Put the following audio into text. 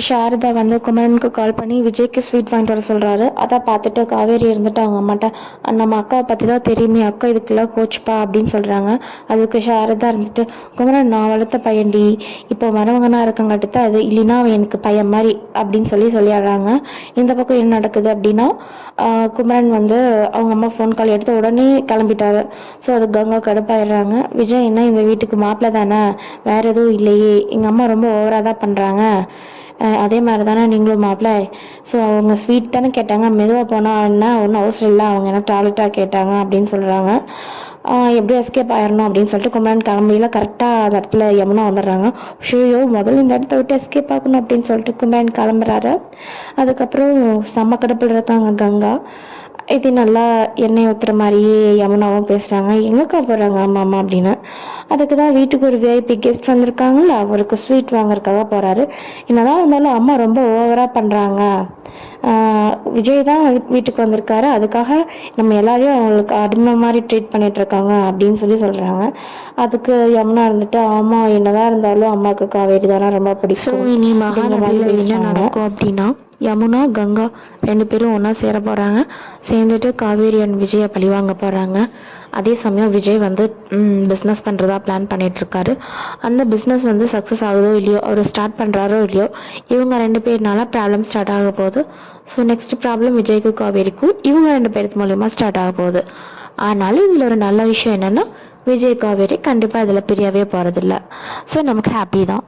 சாரதா வந்து குமரனுக்கு கால் பண்ணி விஜய்க்கு ஸ்வீட் வாங்கிட்டு வர சொல்கிறாரு. அதை பார்த்துட்டு காவேரி இருந்துட்டு அவங்க அம்மாட்ட, நம்ம அக்காவை பற்றி தான் தெரியுமே, அக்கா இதுக்கெல்லாம் கோச்சுப்பா அப்படின்னு சொல்கிறாங்க. அதுக்கு சாரதா இருந்துட்டு, குமரன் நான் வளர்த்த பையன்டி, இப்போ மருமகனாக இருக்கங்காட்டி தான் அது, இல்லைன்னா அவன் எனக்கு பையன் மாதிரி அப்படின்னு சொல்லிடுறாங்க. இந்த பக்கம் என்ன நடக்குது அப்படின்னா, குமரன் வந்து அவங்க அம்மா ஃபோன் கால் எடுத்து உடனே கிளம்பிட்டாரு. ஸோ அது கங்கா கடுப்பாயிடுறாங்க. விஜய் என்ன இந்த வீட்டுக்கு மாப்பிள்ளை தானே, வேற எதுவும் இல்லையே, எங்கள் அம்மா ரொம்ப ஓவராக தான் பண்ணுறாங்க, அதே மாதிரி தானே நீங்களும் மாப்பிள்ள, ஸோ அவங்க ஸ்வீட் தானே கேட்டாங்க, மெதுவாக போனால் என்ன, ஒன்றும் அவசரம் இல்லை, அவங்க என்ன டாய்லெட்டாக கேட்டாங்க அப்படின்னு சொல்கிறாங்க. எப்படியும் எஸ்கேப் ஆயிடணும் அப்படின்னு சொல்லிட்டு குமரன் கிளம்பியில் கரெக்டாக அந்த இடத்துல யமுனா வந்துடுறாங்க. ஷூயோ முதல்ல இந்த இடத்த விட்டு எஸ்கேப் ஆகணும் அப்படின்னு சொல்லிட்டு குமரன் கிளம்புறாரு. அதுக்கப்புறம் செம்ம கடுப்பில் இருக்காங்க கங்கா. இது நல்லா எண்ணெய் ஊற்றுற மாதிரியே யமுனாவும் பேசுகிறாங்க, எங்கக்கா போகிறாங்க ஆமாம்மா அப்படின்னு. அதுக்கு தான் வீட்டுக்கு ஒரு விஐபி கெஸ்ட் வந்திருக்காங்கல்ல, அவருக்கு ஸ்வீட் வாங்குறதுக்காக போகிறாரு. என்னதான் இருந்தாலும் அம்மா ரொம்ப ஓவராக பண்ணுறாங்க, விஜய் தான் வீட்டுக்கு வந்திருக்காரு, அதுக்காக நம்ம எல்லாரையும் அவங்களுக்கு அடிமை மாதிரி ட்ரீட் பண்ணிட்டு இருக்காங்க அப்படின்னு சொல்கிறாங்க. அதுக்கு யமுனா இருந்துட்டு, ஆமா என்னதான் இருந்தாலும் அம்மாவுக்கு காவேரி தானே ரொம்ப பிடிக்கும். இனி மகாநதியில் என்ன நடக்கும் அப்படின்னா, யமுனா கங்கா 2 பேரும் ஒன்றா சேர போகிறாங்க. சேர்ந்துட்டு காவேரி அண்ட் விஜயை பழிவாங்க போகிறாங்க. அதே சமயம் விஜய் வந்து பிஸ்னஸ் பண்ணுறதா பிளான் பண்ணிகிட்ருக்காரு. அந்த பிஸ்னஸ் வந்து சக்ஸஸ் ஆகுதோ இல்லையோ, அவர் ஸ்டார்ட் பண்ணுறாரோ இல்லையோ, இவங்க 2 பேர்னால ப்ராப்ளம் ஸ்டார்ட் ஆக போகுது. ஸோ நெக்ஸ்ட் ப்ராப்ளம் விஜய்க்கும் காவேரிக்கும் இவங்க 2 பேருக்கு மூலயமா ஸ்டார்ட் ஆக போகுது. ஆனாலும் இதில் ஒரு நல்ல விஷயம் என்னென்னா, விஜய் காவேரி கண்டிப்பாக இதில் பிரியவே போகிறதில்ல. ஸோ நமக்கு ஹாப்பி தான்.